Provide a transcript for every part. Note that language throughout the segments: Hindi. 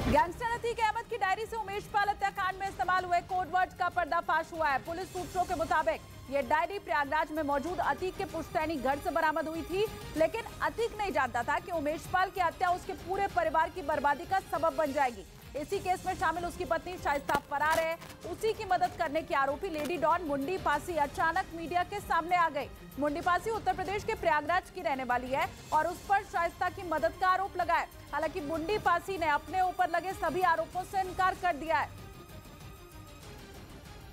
गैंगस्टर अतीक अहमद की डायरी से उमेश पाल हत्याकांड में इस्तेमाल हुए कोडवर्ड का पर्दाफाश हुआ है। पुलिस सूत्रों के मुताबिक ये डायरी प्रयागराज में मौजूद अतीक के पुश्तैनी घर से बरामद हुई थी, लेकिन अतीक नहीं जानता था कि उमेश पाल की हत्या उसके पूरे परिवार की बर्बादी का सबब बन जाएगी। इसी केस में शामिल उसकी पत्नी शाइस्ता फरार है। उसी की मदद करने की आरोपी लेडी डॉन मुंडी पासी अचानक मीडिया के सामने आ गई। मुंडी पासी उत्तर प्रदेश के प्रयागराज की रहने वाली है और उस पर शाइस्ता की मदद का आरोप लगा है। हालांकि मुंडी पासी ने अपने ऊपर लगे सभी आरोपों से इनकार कर दिया है।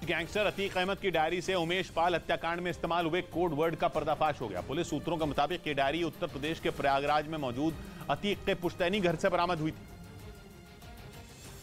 गैंगस्टर अतीक अहमद की डायरी से उमेश पाल हत्याकांड में इस्तेमाल हुए कोड वर्ड का पर्दाफाश हो गया। पुलिस सूत्रों के मुताबिक ये डायरी उत्तर प्रदेश के प्रयागराज में मौजूद अतीक के पुश्तैनी घर से बरामद हुई थी,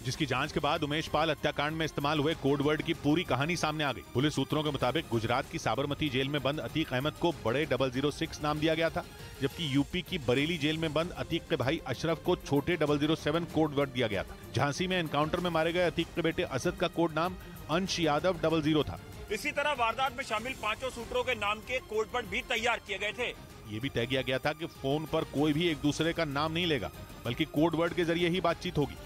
जिसकी जांच के बाद उमेश पाल हत्याकांड में इस्तेमाल हुए कोड वर्ड की पूरी कहानी सामने आ गई। पुलिस सूत्रों के मुताबिक गुजरात की साबरमती जेल में बंद अतीक अहमद को बड़े 006 नाम दिया गया था, जबकि यूपी की बरेली जेल में बंद अतीक के भाई अशरफ को छोटे 007 कोड वर्ड दिया गया था। झांसी में एनकाउंटर में मारे गए अतीक के बेटे असद का कोड नाम अंश यादव 00 था। इसी तरह वारदात में शामिल 5 शूटरों के नाम के कोड वर्ड भी तैयार किए गए थे। ये भी तय किया गया था कि फोन पर कोई भी एक दूसरे का नाम नहीं लेगा, बल्कि कोड वर्ड के जरिए ही बातचीत होगी।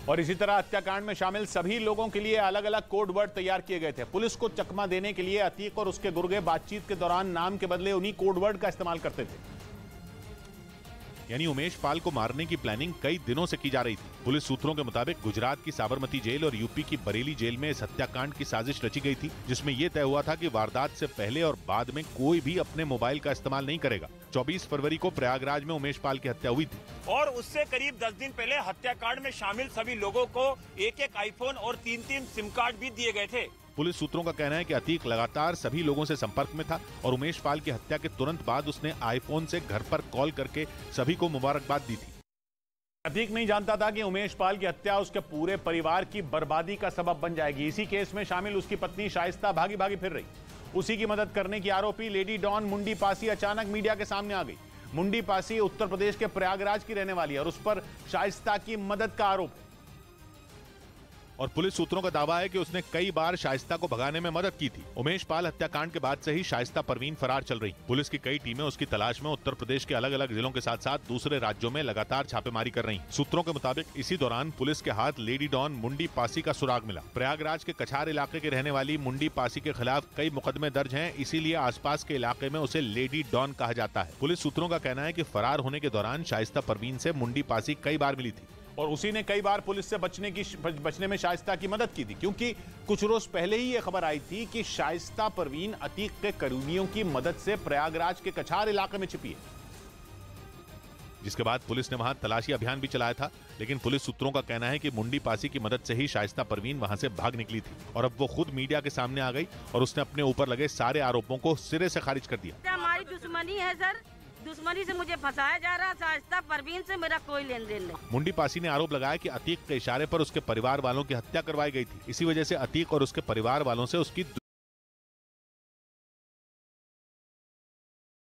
और इसी तरह हत्याकांड में शामिल सभी लोगों के लिए अलग अलग कोड वर्ड तैयार किए गए थे। पुलिस को चकमा देने के लिए अतीक और उसके गुर्गे बातचीत के दौरान नाम के बदले उन्हीं कोड वर्ड का इस्तेमाल करते थे। यानी उमेश पाल को मारने की प्लानिंग कई दिनों से की जा रही थी। पुलिस सूत्रों के मुताबिक गुजरात की साबरमती जेल और यूपी की बरेली जेल में इस हत्याकांड की साजिश रची गई थी, जिसमें यह तय हुआ था कि वारदात से पहले और बाद में कोई भी अपने मोबाइल का इस्तेमाल नहीं करेगा। 24 फरवरी को प्रयागराज में उमेश पाल की हत्या हुई थी और उससे करीब 10 दिन पहले हत्याकांड में शामिल सभी लोगों को एक आईफोन और 3 सिम कार्ड भी दिए गए थे। पुलिस सूत्रों का कहना है कि अतीक लगातार सभी लोगों से संपर्क में था और उमेश पाल की हत्या के तुरंत बाद उसने आईफोन से घर पर कॉल करके सभी को मुबारकबाद दी थी। अतीक नहीं जानता था कि उमेश पाल की हत्या उसके पूरे परिवार की बर्बादी का सबब बन जाएगी। इसी केस में शामिल उसकी पत्नी शाइस्ता भागी भागी फिर रही। उसी की मदद करने की आरोपी लेडी डॉन मुंडी पासी अचानक मीडिया के सामने आ गई। मुंडी पासी उत्तर प्रदेश के प्रयागराज की रहने वाली है और उस पर शाइस्ता की मदद का आरोप है। और पुलिस सूत्रों का दावा है कि उसने कई बार शाइस्ता को भगाने में मदद की थी। उमेश पाल हत्याकांड के बाद से ही शाइस्ता परवीन फरार चल रही। पुलिस की कई टीमें उसकी तलाश में उत्तर प्रदेश के अलग अलग जिलों के साथ साथ दूसरे राज्यों में लगातार छापेमारी कर रही। सूत्रों के मुताबिक इसी दौरान पुलिस के हाथ लेडी डॉन मुंडी पासी का सुराग मिला। प्रयागराज के कछार इलाके के रहने वाली मुंडी पासी के खिलाफ कई मुकदमे दर्ज हैं, इसीलिए आसपास के इलाके में उसे लेडी डॉन कहा जाता है। पुलिस सूत्रों का कहना है कि फरार होने के दौरान शाइस्ता परवीन से मुंडी पासी कई बार मिली थी और उसी ने कई बार पुलिस से बचने में शाइस्ता की मदद की थी, क्योंकि कुछ रोज पहले ही यह खबर आई थी कि शाइस्ता परवीन अतीक के करीबियों की मदद से प्रयागराज के कछार इलाके में छिपी है, जिसके बाद पुलिस ने वहां तलाशी अभियान भी चलाया था। लेकिन पुलिस सूत्रों का कहना है कि मुंडी पासी की मदद से ही शाइस्ता परवीन वहां से भाग निकली थी और अब वो खुद मीडिया के सामने आ गई और उसने अपने ऊपर लगे सारे आरोपों को सिरे से खारिज कर दिया। हमारी दुश्मनी है सर, दुश्मनी से मुझे फंसाया जा रहा। शाइस्ता परवीन से मेरा कोई लेन देन नहीं। मुंडी पासी ने आरोप लगाया कि अतीक के इशारे पर उसके परिवार वालों की हत्या करवाई गई थी। इसी वजह से अतीक और उसके परिवार वालों से उसकी